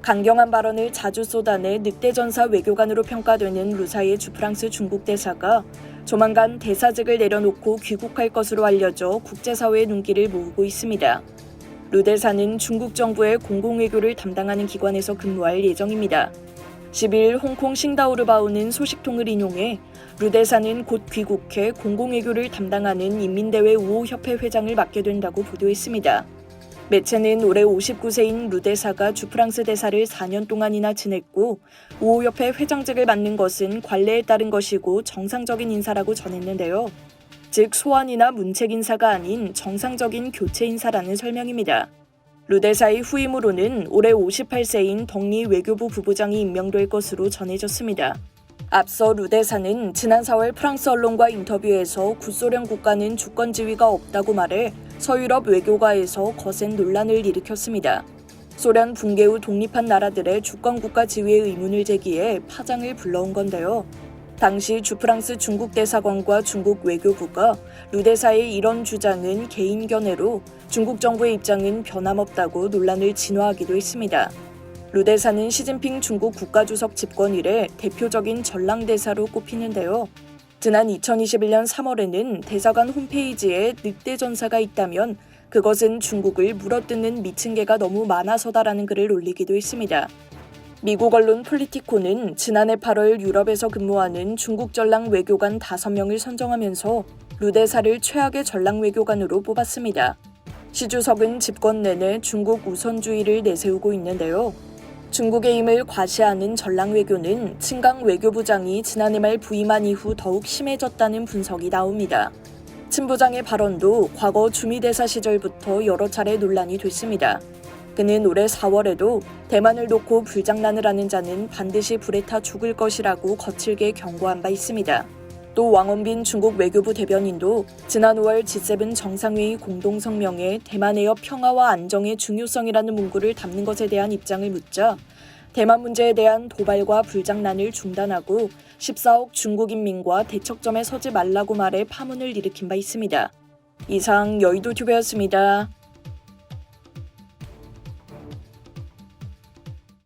강경한 발언을 자주 쏟아내 늑대 전사 외교관으로 평가되는 루사의 주프랑스 중국 대사가 조만간 대사직을 내려놓고 귀국할 것으로 알려져 국제사회의 눈길을 모으고 있습니다. 루 대사는 중국 정부의 공공외교를 담당하는 기관에서 근무할 예정입니다. 10일 홍콩 싱다오르바오는 소식통을 인용해 루 대사는 곧 귀국해 공공외교를 담당하는 인민대회 우호협회 회장을 맡게 된다고 보도했습니다. 매체는 올해 59세인 루 대사가 주프랑스 대사를 4년 동안이나 지냈고 우호협회 회장직을 맡는 것은 관례에 따른 것이고 정상적인 인사라고 전했는데요. 즉 소환이나 문책 인사가 아닌 정상적인 교체 인사라는 설명입니다. 루 대사의 후임으로는 올해 58세인 덕리 외교부 부부장이 임명될 것으로 전해졌습니다. 앞서 루 대사는 지난 4월 프랑스 언론과 인터뷰에서 구소련 국가는 주권 지위가 없다고 말해 서유럽 외교가에서 거센 논란을 일으켰습니다. 소련 붕괴 후 독립한 나라들의 주권 국가 지위의 의문을 제기해 파장을 불러온 건데요. 당시 주프랑스 중국 대사관과 중국 외교부가 루 대사의 이런 주장은 개인 견해로 중국 정부의 입장은 변함없다고 논란을 진화하기도 했습니다. 루 대사는 시진핑 중국 국가주석 집권 이래 대표적인 전랑대사로 꼽히는데요. 지난 2021년 3월에는 대사관 홈페이지에 늑대 전사가 있다면 그것은 중국을 물어뜯는 미친 개가 너무 많아서다라는 글을 올리기도 했습니다. 미국 언론 폴리티코는 지난해 8월 유럽에서 근무하는 중국 전랑 외교관 5명을 선정하면서 루 대사를 최악의 전랑 외교관으로 뽑았습니다. 시 주석은 집권 내내 중국 우선주의를 내세우고 있는데요. 중국의 힘을 과시하는 전랑 외교는 친강 외교부장이 지난해 말 부임한 이후 더욱 심해졌다는 분석이 나옵니다. 친 부장의 발언도 과거 주미대사 시절부터 여러 차례 논란이 됐습니다. 그는 올해 4월에도 대만을 놓고 불장난을 하는 자는 반드시 불에 타 죽을 것이라고 거칠게 경고한 바 있습니다. 또 왕원빈 중국 외교부 대변인도 지난 5월 G7 정상회의 공동성명에 대만해협 평화와 안정의 중요성이라는 문구를 담는 것에 대한 입장을 묻자 대만 문제에 대한 도발과 불장난을 중단하고 14억 중국 인민과 대척점에 서지 말라고 말해 파문을 일으킨 바 있습니다. 이상 여의도TV였습니다.